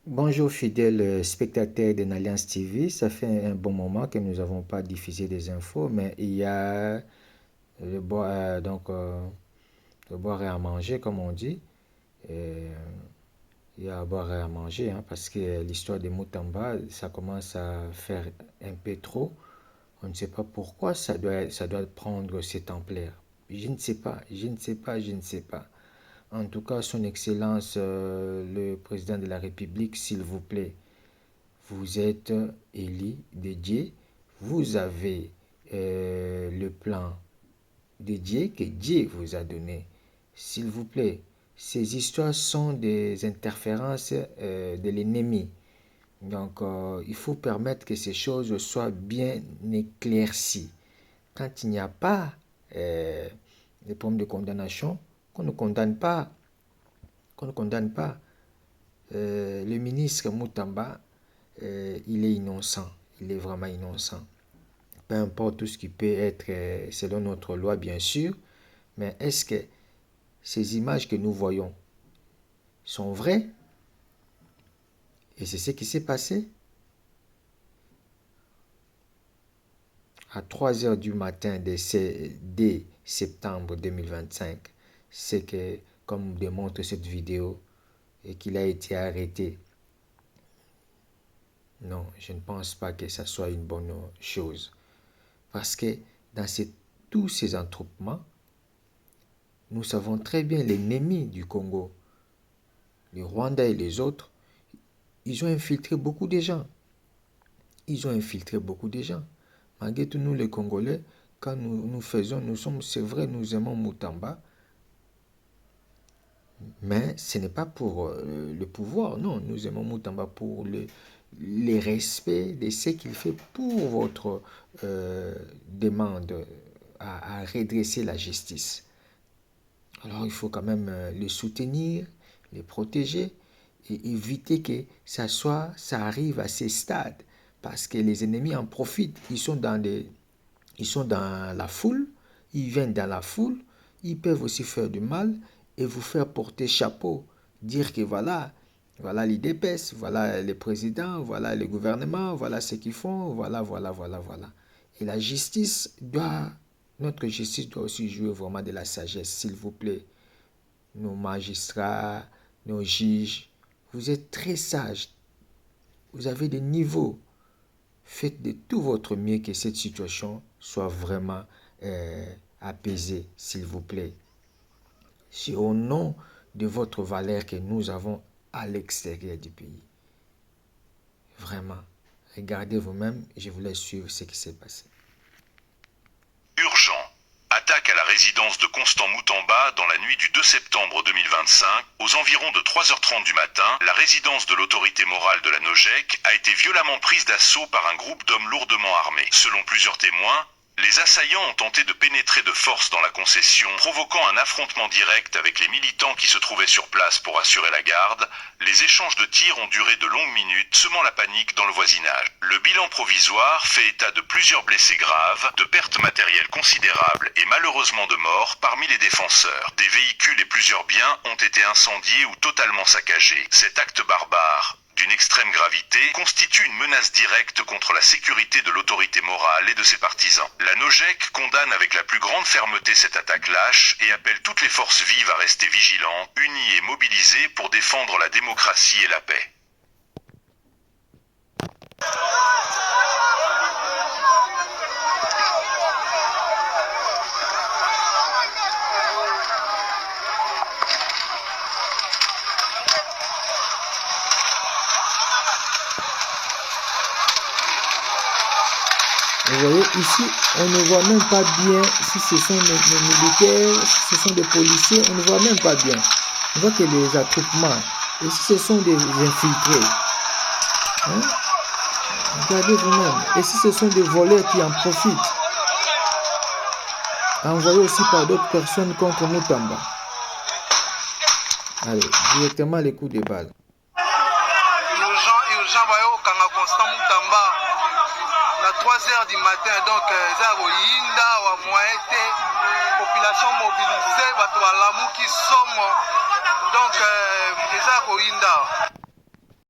Bonjour fidèles spectateurs d'Alliance TV, ça fait un bon moment que nous n'avons pas diffusé des infos, mais il y a le boire et à manger comme on dit. Et, il y a à boire et à manger parce que l'histoire de Moutamba, ça commence à faire un peu trop. On ne sait pas pourquoi ça doit prendre cette ampleur. Je ne sais pas, je ne sais pas, je ne sais pas. En tout cas, Son Excellence, le président de la République, s'il vous plaît, vous êtes élu dédié, vous avez le plan dédié que Dieu vous a donné. S'il vous plaît, ces histoires sont des interférences de l'ennemi. Donc, il faut permettre que ces choses soient bien éclaircies. Quand il n'y a pas de problème de condamnation, qu'on ne condamne pas, qu'on ne condamne pas. Le ministre Moutamba, il est innocent, il est vraiment innocent. Peu importe tout ce qui peut être selon notre loi, bien sûr, mais est-ce que ces images que nous voyons sont vraies? Et c'est ce qui s'est passé à 3 heures du matin dès septembre 2025. C'est que, comme démontre cette vidéo, et qu'il a été arrêté. Non, je ne pense pas que ça soit une bonne chose. Parce que dans tous ces attroupements, nous savons très bien l'ennemi du Congo, les Rwandais et les autres, ils ont infiltré beaucoup de gens. Ils ont infiltré beaucoup de gens. Malgré tout, nous les Congolais, quand nous faisons, c'est vrai, nous aimons Moutamba, mais ce n'est pas pour le pouvoir, non, nous aimons Moutamba pour le respect de ce qu'il fait pour votre demande à redresser la justice. Alors il faut quand même les soutenir, les protéger et éviter que ça arrive à ces stades. Parce que les ennemis en profitent. Ils sont dans la foule, ils viennent dans la foule, ils peuvent aussi faire du mal et vous faire porter chapeau. Dire que voilà l'IDPS, voilà les présidents, voilà les gouvernements, voilà ce qu'ils font, voilà. Et notre justice doit aussi jouer vraiment de la sagesse, s'il vous plaît. Nos magistrats, nos juges, vous êtes très sages, vous avez des niveaux. Faites de tout votre mieux que cette situation soit vraiment apaisée, s'il vous plaît. C'est au nom de votre valeur que nous avons à l'extérieur du pays. Vraiment, regardez vous-même, je vous laisse suivre ce qui s'est passé. Urgent. Attaque à la résidence de Constant Moutamba dans la nuit du 2 septembre 2025. Aux environs de 3h30 du matin, la résidence de l'autorité morale de la NOJEC a été violemment prise d'assaut par un groupe d'hommes lourdement armés. Selon plusieurs témoins, les assaillants ont tenté de pénétrer de force dans la concession, provoquant un affrontement direct avec les militants qui se trouvaient sur place pour assurer la garde. Les échanges de tirs ont duré de longues minutes, semant la panique dans le voisinage. Le bilan provisoire fait état de plusieurs blessés graves, de pertes matérielles considérables et malheureusement de morts parmi les défenseurs. Des véhicules et plusieurs biens ont été incendiés ou totalement saccagés. Cet acte barbare, d'une extrême gravité, constitue une menace directe contre la sécurité de l'autorité morale et de ses partisans. La NOJEC condamne avec la plus grande fermeté cette attaque lâche et appelle toutes les forces vives à rester vigilantes, unies et mobilisées pour défendre la démocratie et la paix. Vous voyez, ici, on ne voit même pas bien si ce sont des militaires, si ce sont des policiers, on ne voit même pas bien. On voit que les attroupements, et si ce sont des infiltrés, regardez vous-même, et si ce sont des voleurs qui en profitent, envoyés aussi par d'autres personnes contre Moutamba. Allez, directement les coups de balle. Constant Moutamba à 3h du matin, donc Zaroyinda wa moite population mobilisée, bato la qui sommes donc Zaroyinda.